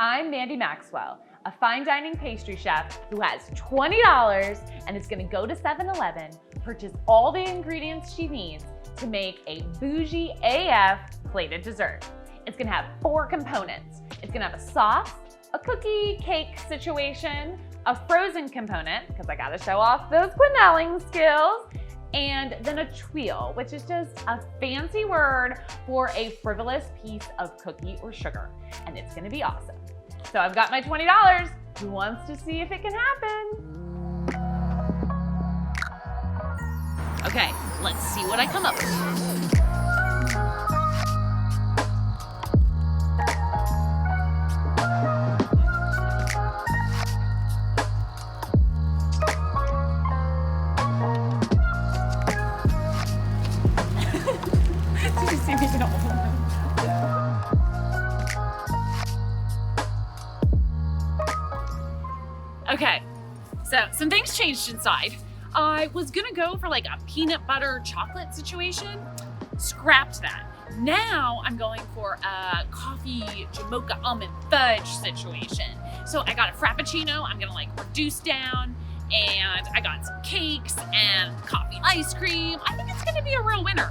I'm Mandy Maxwell, a fine dining pastry chef who has $20 and is gonna go to 7-Eleven, purchase all the ingredients she needs to make a bougie AF plated dessert. It's gonna have 4 components. It's gonna have a sauce, a cookie cake situation, a frozen component, because I gotta show off those quenelling skills, and then a tuile, which is just a fancy word for a frivolous piece of cookie or sugar. And it's gonna be awesome. So I've got my $20. Who wants to see if it can happen? Okay, let's see what I come up with. Did you see me get all of them? Okay, so some things changed inside. I was gonna go for like a peanut butter chocolate situation, scrapped that. Now I'm going for a coffee jamocha almond fudge situation. So I got a frappuccino, I'm gonna like reduce down, and I got some cakes and coffee ice cream. I think it's gonna be a real winner.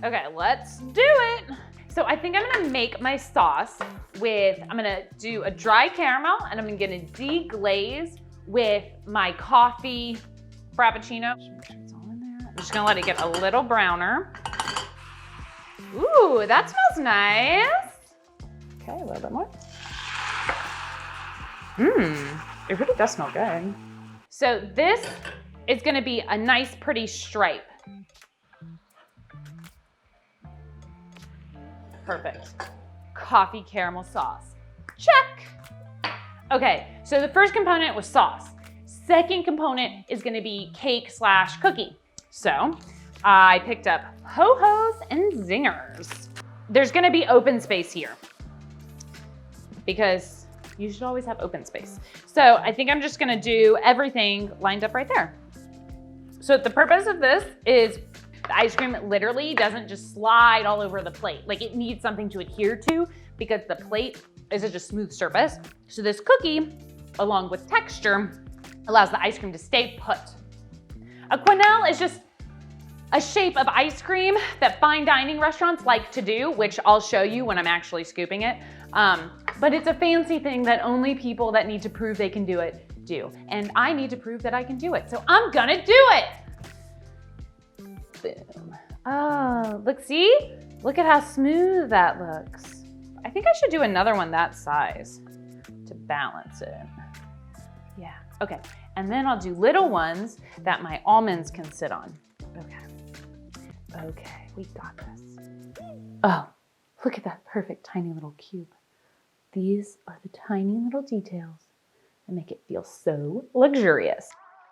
Okay, let's do it. So I think I'm gonna make my sauce with, I'm gonna do a dry caramel and I'm gonna deglaze with my coffee frappuccino. Make sure it's all in there. I'm just gonna let it get a little browner. Ooh, that smells nice. Okay, a little bit more. It really does smell good. So this is gonna be a nice, pretty stripe. Perfect. Coffee caramel sauce. Check. Okay, so the first component was sauce. Second component is gonna be cake/cookie. So I picked up ho-hos and zingers. There's gonna be open space here because you should always have open space. So I think I'm just gonna do everything lined up right there. So the purpose of this is the ice cream literally doesn't just slide all over the plate. Like it needs something to adhere to because the plate is such a smooth surface. So this cookie, along with texture, allows the ice cream to stay put. A quenelle is just a shape of ice cream that fine dining restaurants like to do, which I'll show you when I'm actually scooping it. But it's a fancy thing that only people that need to prove they can do it do. And I need to prove that I can do it. So I'm gonna do it. Boom. Oh, look, see? Look at how smooth that looks. I think I should do another one that size to balance it. Yeah, okay. And then I'll do little ones that my almonds can sit on. Okay, we got this. Oh, look at that perfect tiny little cube. These are the tiny little details that make it feel so luxurious.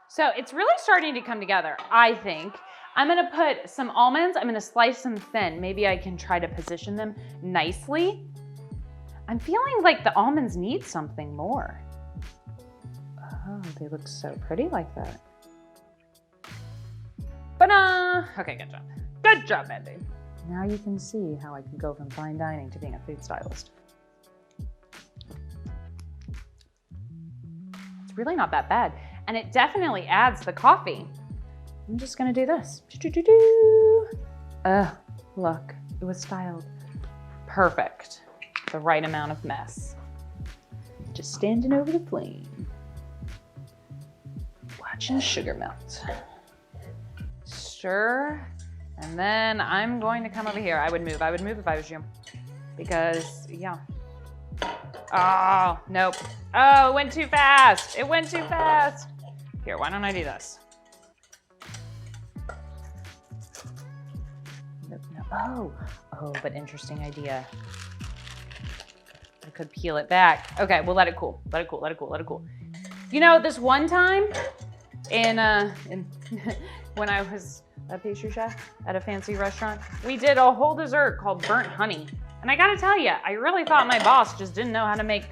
So it's really starting to come together, I think. I'm gonna put some almonds, I'm gonna slice them thin. Maybe I can try to position them nicely. I'm feeling like the almonds need something more. Oh, they look so pretty like that. Okay, good job. Good job, Mandy. Now you can see how I can go from fine dining to being a food stylist. It's really not that bad. And it definitely adds the coffee. I'm just gonna do this. Look, it was styled. Perfect. The right amount of mess. Just standing over the flame. Watching sugar melt. Stir, and then I'm going to come over here. I would move if I was you. Because, yeah. Oh, nope. Oh, it went too fast. It went too fast. Here, why don't I do this? No. Oh, but interesting idea. I could peel it back. Okay, we'll let it cool. Let it cool. You know, this one time in when I was a pastry chef at a fancy restaurant, we did a whole dessert called burnt honey. And I gotta tell you, I really thought my boss just didn't know how to make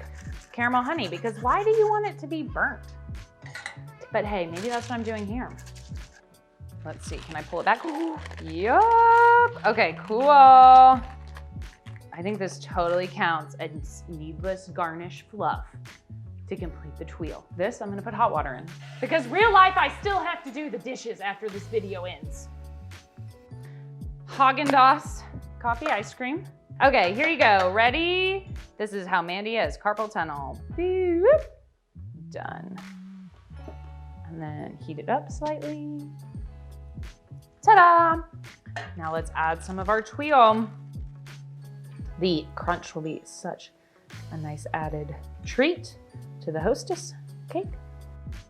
caramel honey, because why do you want it to be burnt? But hey, maybe that's what I'm doing here. Let's see, can I pull it back? Yup. Okay, cool. I think this totally counts as needless garnish fluff to complete the twirl. This, I'm gonna put hot water in. Because real life, I still have to do the dishes after this video ends. Haagen-Dazs coffee ice cream. Okay, here you go, ready? This is how Mandy is, carpal tunnel. Boop. Done. And then heat it up slightly. Ta-da! Now let's add some of our twirl. The crunch will be such a nice added treat to the hostess cake.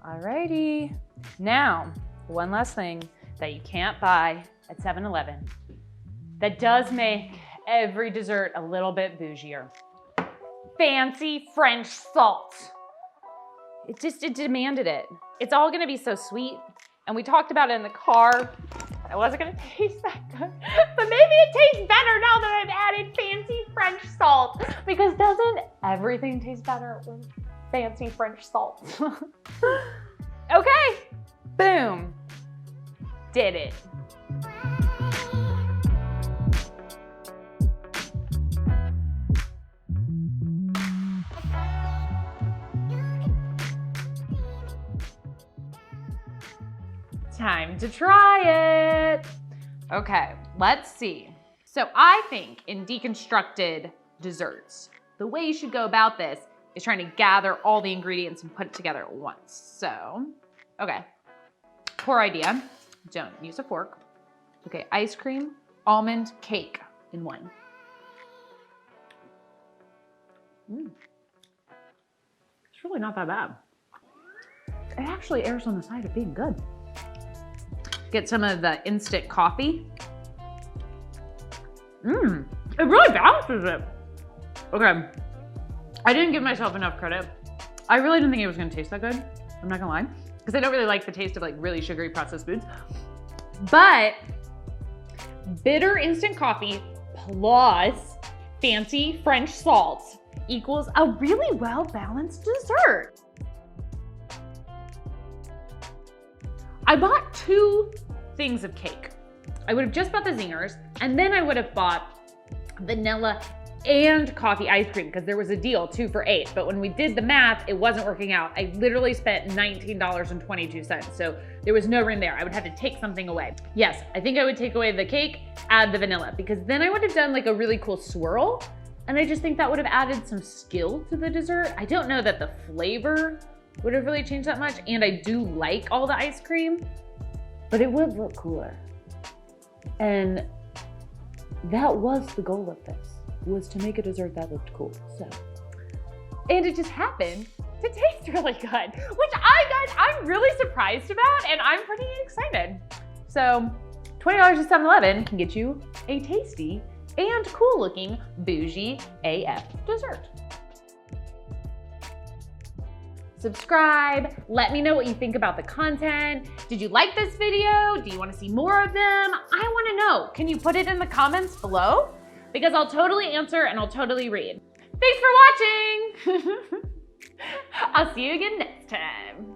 Alrighty. Now, one last thing that you can't buy at 7-Eleven that does make every dessert a little bit bougier. Fancy French salt. It demanded it. It's all gonna be so sweet. And we talked about it in the car. It wasn't gonna taste that good. But maybe it tastes better now that I've added fancy French salt. Because doesn't everything taste better with fancy French salt? Okay, boom. Did it. Time to try it. Okay, let's see. So I think in deconstructed desserts, the way you should go about this is trying to gather all the ingredients and put it together at once. So, okay, poor idea. Don't use a fork. Okay, ice cream, almond, cake in one. It's really not that bad. It actually errs on the side of being good. Get some of the instant coffee. It really balances it. Okay, I didn't give myself enough credit. I really didn't think it was gonna taste that good. I'm not gonna lie, because I don't really like the taste of like really sugary processed foods. But bitter instant coffee plus fancy French salt equals a really well-balanced dessert. I bought 2 things of cake. I would have just bought the zingers, and then I would have bought vanilla and coffee ice cream because there was a deal, 2 for $8. But when we did the math, it wasn't working out. I literally spent $19.22, so there was no room there. I would have to take something away. Yes, I think I would take away the cake, add the vanilla, because then I would have done like a really cool swirl, and I just think that would have added some skill to the dessert. I don't know that the flavor would have really changed that much, and I do like all the ice cream, but it would look cooler. And that was the goal of this, was to make a dessert that looked cool, so. And it just happened to taste really good, which I'm really surprised about, and I'm pretty excited. So $20 at 7-Eleven can get you a tasty and cool looking bougie AF dessert. Subscribe, let me know what you think about the content. Did you like this video? Do you want to see more of them? I want to know. Can you put it in the comments below? Because I'll totally answer and I'll totally read. Thanks for watching. I'll see you again next time.